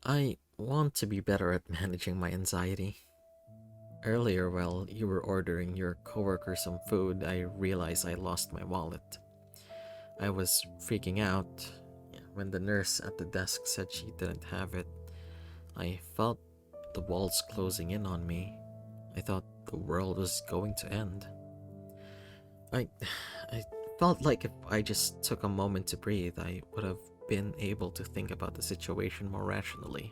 I want to be better at managing my anxiety. Earlier, while you were ordering your coworker some food, I realized I lost my wallet. I was freaking out. When the nurse at the desk said she didn't have it, I felt the walls closing in on me. I thought the world was going to end. I felt like if I just took a moment to breathe, I would have been able to think about the situation more rationally.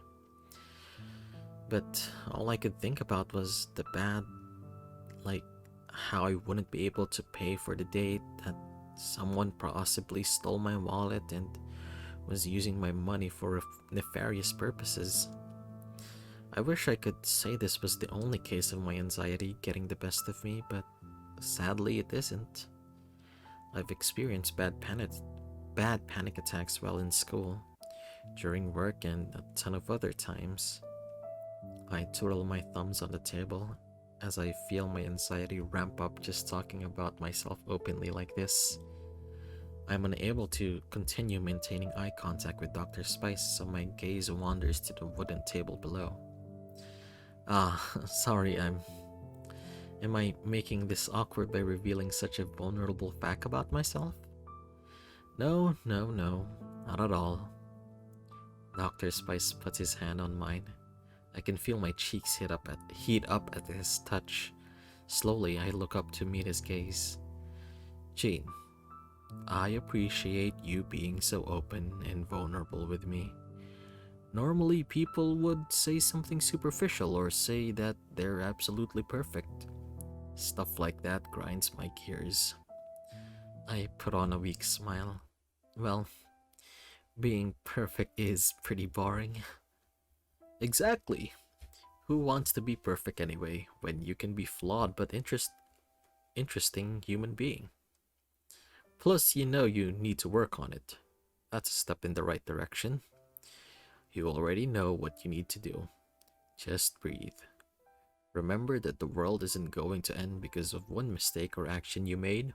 But all I could think about was the bad, like how I wouldn't be able to pay for the date, that someone possibly stole my wallet and was using my money for nefarious purposes. I wish I could say this was the only case of my anxiety getting the best of me, but sadly it isn't. I've experienced bad panic attacks while in school, during work, and a ton of other times. I twiddle my thumbs on the table as I feel my anxiety ramp up just talking about myself openly like this. I'm unable to continue maintaining eye contact with Dr. Spice, so my gaze wanders to the wooden table below. Ah, sorry, Am I making this awkward by revealing such a vulnerable fact about myself? No, no, no, not at all. Dr. Spice puts his hand on mine. I can feel my cheeks heat up at his touch. Slowly, I look up to meet his gaze. Jean, I appreciate you being so open and vulnerable with me. Normally, people would say something superficial or say that they're absolutely perfect. Stuff like that grinds my gears. I put on a weak smile. Well, being perfect is pretty boring. Exactly. Who wants to be perfect anyway, when you can be flawed but interesting human being? Plus, you know you need to work on it. That's a step in the right direction. You already know what you need to do. Just breathe. Remember that the world isn't going to end because of one mistake or action you made.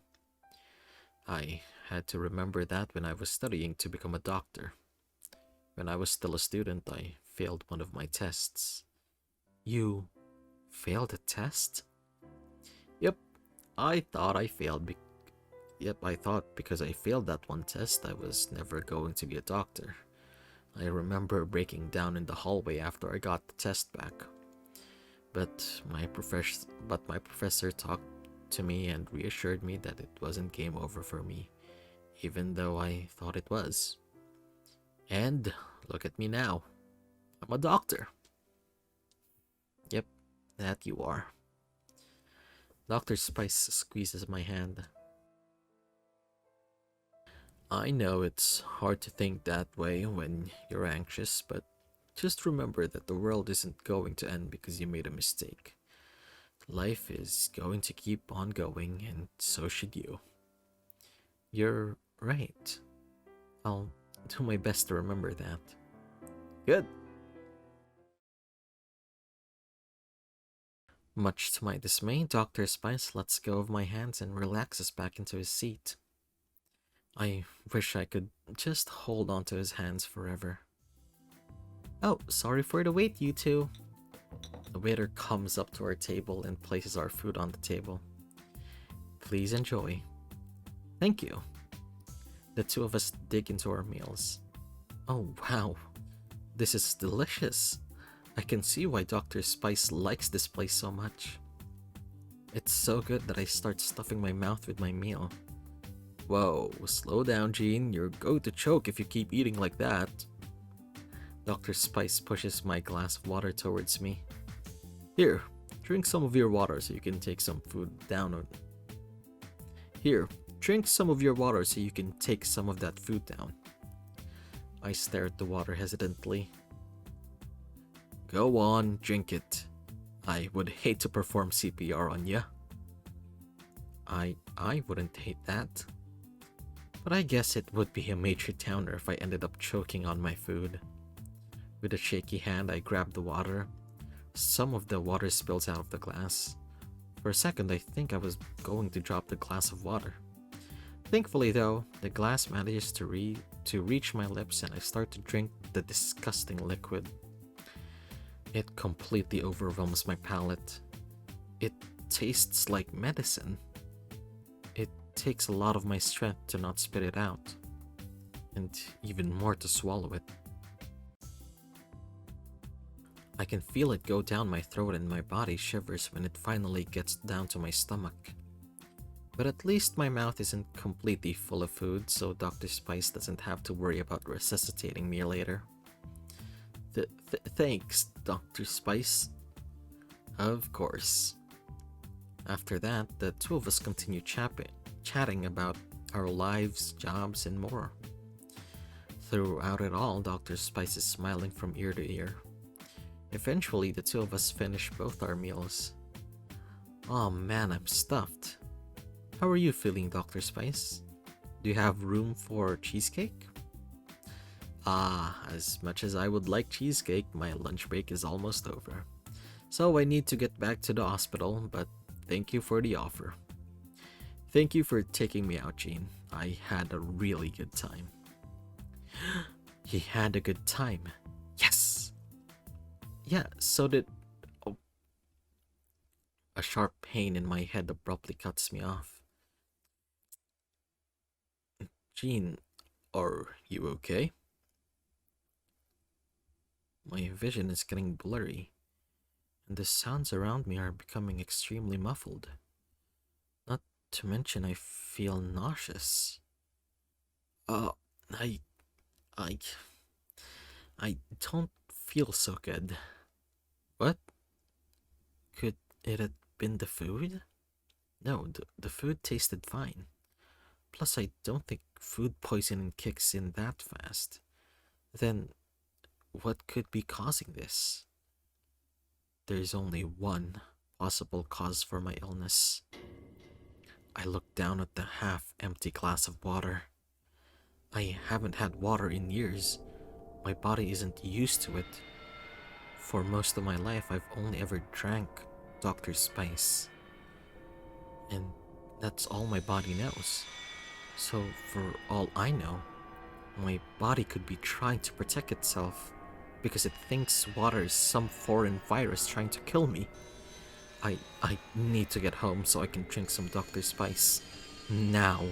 I had to remember that when I was studying to become a doctor. When I was still a student, I failed one of my tests. You failed a test? Yep, I thought I failed. I thought because I failed that one test, I was never going to be a doctor. I remember breaking down in the hallway after I got the test back. But my professor talked to me and reassured me that it wasn't game over for me, even though I thought it was. And look at me now. I'm a doctor. Yep, that you are. Dr. Spice squeezes my hand. I know it's hard to think that way when you're anxious, but just remember that the world isn't going to end because you made a mistake. Life is going to keep on going, and so should you. You're right. I'll do my best to remember that. Good. Much to my dismay, Dr. Spice lets go of my hands and relaxes back into his seat. I wish I could just hold onto his hands forever. Oh, sorry for the wait, you two. The waiter comes up to our table and places our food on the table. Please enjoy. Thank you. The two of us dig into our meals. Oh wow, this is delicious. I can see why Dr. Spice likes this place so much. It's so good that I start stuffing my mouth with my meal. Whoa, slow down, Jean. You're going to choke if you keep eating like that. Dr. Spice pushes my glass of water towards me. Here, drink some of your water so you can take some food down. Here, drink some of your water so you can take some of that food down. I stare at the water hesitantly. Go on, drink it. I would hate to perform CPR on ya. I wouldn't hate that. But I guess it would be a major downer if I ended up choking on my food. With a shaky hand, I grab the water. Some of the water spills out of the glass. For a second, I think I was going to drop the glass of water. Thankfully, though, the glass manages to reach my lips and I start to drink the disgusting liquid. It completely overwhelms my palate. It tastes like medicine. It takes a lot of my strength to not spit it out, and even more to swallow it. I can feel it go down my throat and my body shivers when it finally gets down to my stomach. But at least my mouth isn't completely full of food, so Dr. Spice doesn't have to worry about resuscitating me later. Thanks, Dr. Spice. Of course. After that, the two of us continued chatting about our lives, jobs, and more. Throughout it all, Dr. Spice is smiling from ear to ear. Eventually, the two of us finished both our meals. Oh man, I'm stuffed. How are you feeling, Dr. Spice? Do you have room for cheesecake? As much as I would like cheesecake, my lunch break is almost over. So I need to get back to the hospital, but thank you for the offer. Thank you for taking me out, Jean. I had a really good time. He had a good time. Yes! Yeah, so did... Oh. A sharp pain in my head abruptly cuts me off. Jean, are you okay? My vision is getting blurry, and the sounds around me are becoming extremely muffled. Not to mention I feel nauseous. Uh, I... I... I don't feel so good. What? Could it have been the food? No, the food tasted fine. Plus, I don't think food poisoning kicks in that fast. Then, what could be causing this? There's only one possible cause for my illness. I look down at the half-empty glass of water. I haven't had water in years. My body isn't used to it. For most of my life, I've only ever drank Dr. Spice. And that's all my body knows. So, for all I know, my body could be trying to protect itself because it thinks water is some foreign virus trying to kill me. I need to get home so I can drink some Dr. Spice. Now.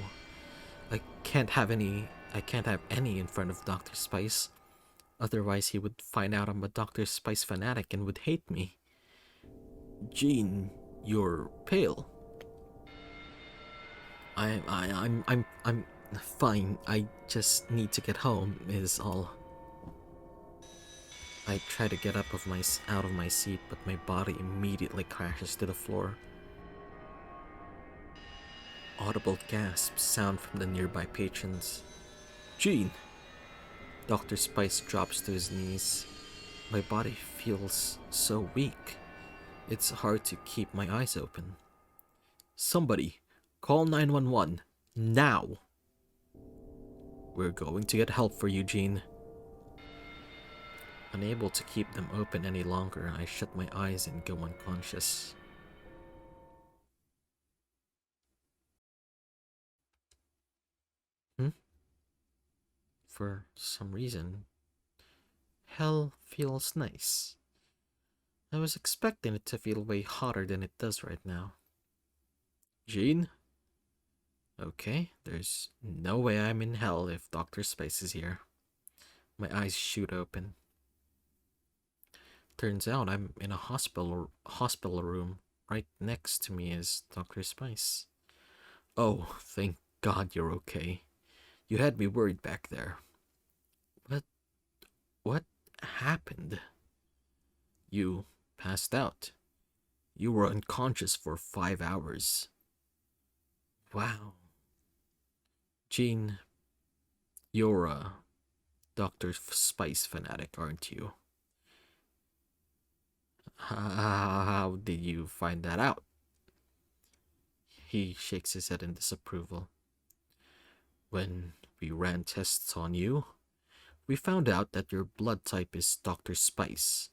I can't have any in front of Dr. Spice. Otherwise he would find out I'm a Dr. Spice fanatic and would hate me. Jean, you're pale. I'm fine. I just need to get home is all. I try to get out of my seat, but my body immediately crashes to the floor. Audible gasps sound from the nearby patrons. Jean! Dr. Spice drops to his knees. My body feels so weak. It's hard to keep my eyes open. Somebody, call 911, now! We're going to get help for you, Jean. Unable to keep them open any longer, I shut my eyes and go unconscious. For some reason, hell feels nice. I was expecting it to feel way hotter than it does right now. Jean? Okay, there's no way I'm in hell if Dr. Spice is here. My eyes shoot open. Turns out I'm in a hospital room. Right next to me is Dr. Spice. Oh, thank God you're okay. You had me worried back there. What happened? You passed out. You were unconscious for 5 hours. Wow. Jean, you're a Dr. Spice fanatic, aren't you? How did you find that out? He shakes his head in disapproval. When we ran tests on you, we found out that your blood type is Dr. Spice.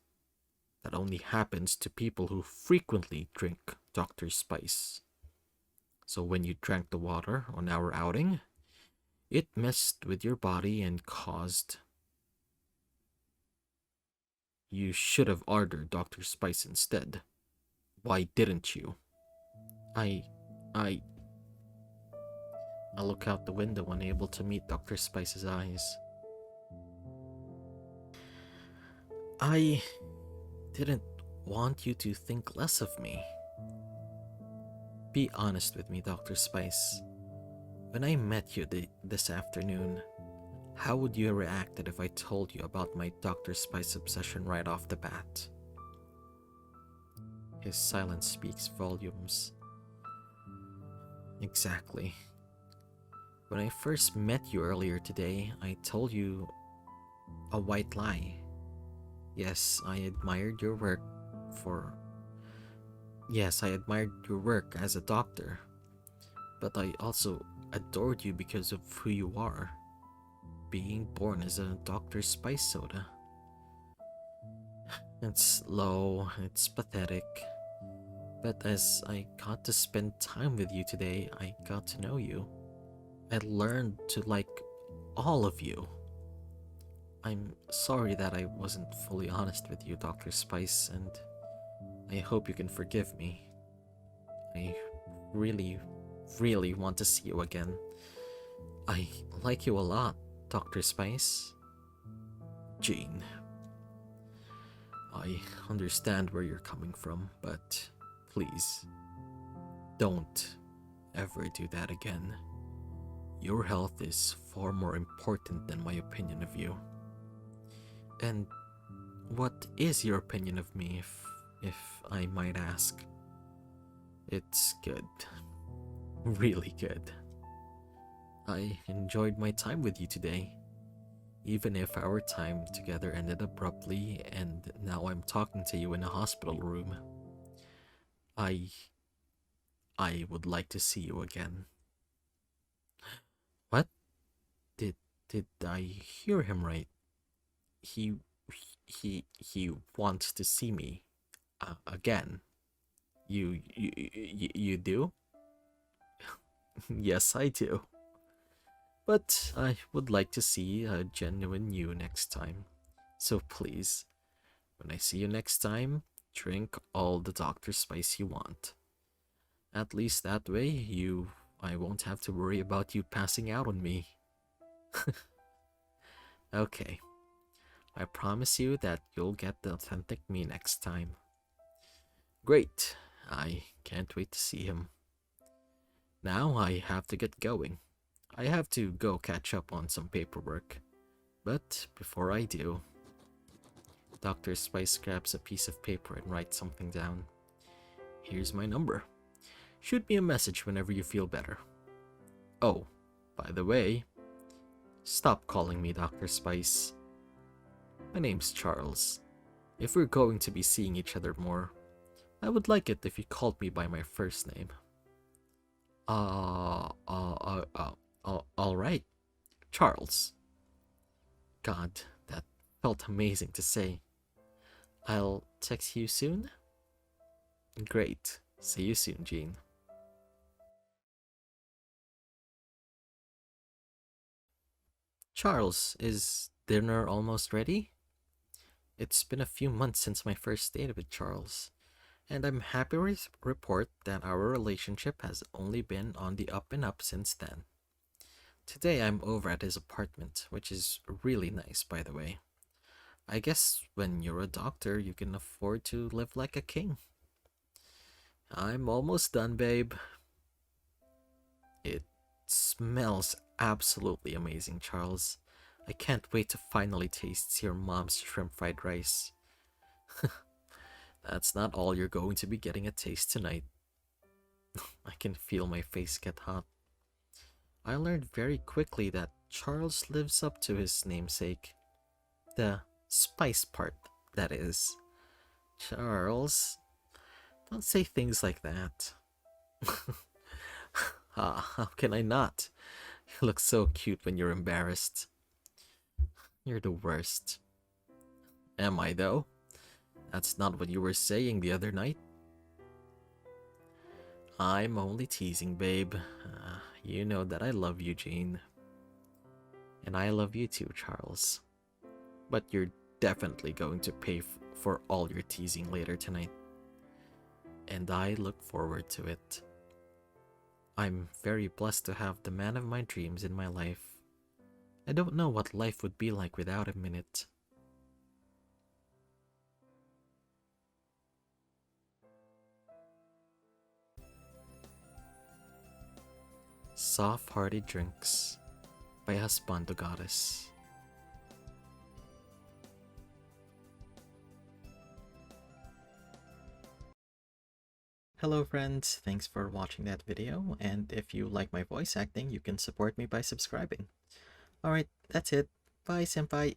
That only happens to people who frequently drink Dr. Spice. So when you drank the water on our outing, it messed with your body and caused... You should have ordered Dr. Spice instead. Why didn't you? I look out the window, unable to meet Dr. Spice's eyes. I didn't want you to think less of me. Be honest with me, Dr. Spice. When I met you this afternoon, How would you have reacted if I told you about my Dr. Spice obsession right off the bat? His silence speaks volumes. Exactly. When I first met you earlier today, I told you a white lie. Yes, I admired your work for. Yes, I admired your work as a doctor, but I also adored you because of who you are. Being born as a Dr. Spice soda. It's low, it's pathetic, but as I got to spend time with you today, I got to know you. I learned to like all of you. I'm sorry that I wasn't fully honest with you, Dr. Spice, and I hope you can forgive me. I really, really want to see you again. I like you a lot, Dr. Spice. Jean, I understand where you're coming from, but please, don't ever do that again. Your health is far more important than my opinion of you. And what is your opinion of me, if I might ask? It's good. Really good. I enjoyed my time with you today. Even if our time together ended abruptly and now I'm talking to you in a hospital room, I I would like to see you again. What? Did did I hear him right? He he wants to see me again. You do? Yes, I do. But I would like to see a genuine you next time. So please, when I see you next time, drink all the Dr. Spice you want. At least that way, I won't have to worry about you passing out on me. Okay, I promise you that you'll get the authentic me next time. Great, I can't wait to see him. Now I have to get going. I have to go catch up on some paperwork. But before I do, Dr. Spice grabs a piece of paper and writes something down. Here's my number. Shoot me a message whenever you feel better. Oh, by the way, stop calling me Dr. Spice. My name's Charles. If we're going to be seeing each other more, I would like it if you called me by my first name. Alright, Charles. God, that felt amazing to say. I'll text you soon? Great. See you soon, Jean. Charles, is dinner almost ready? It's been a few months since my first date with Charles, and I'm happy to report that our relationship has only been on the up and up since then. Today I'm over at his apartment, which is really nice, by the way. I guess when you're a doctor, you can afford to live like a king. I'm almost done, babe. It smells absolutely amazing, Charles. I can't wait to finally taste your mom's shrimp fried rice. That's not all you're going to be getting a taste tonight. I can feel my face get hot. I learned very quickly that Charles lives up to his namesake. The spice part, that is. Charles, don't say things like that. How can I not? You look so cute when you're embarrassed. You're the worst. Am I, though? That's not what you were saying the other night. I'm only teasing, babe. You know that I love you, Jean. And I love you too, Charles. But you're definitely going to pay for all your teasing later tonight. And I look forward to it. I'm very blessed to have the man of my dreams in my life. I don't know what life would be like without him in it. Soft-hearted drinks. by HusbandoGoddess. Hello friends, thanks for watching that video, and if you like my voice acting, you can support me by subscribing. Alright, that's it. Bye senpai!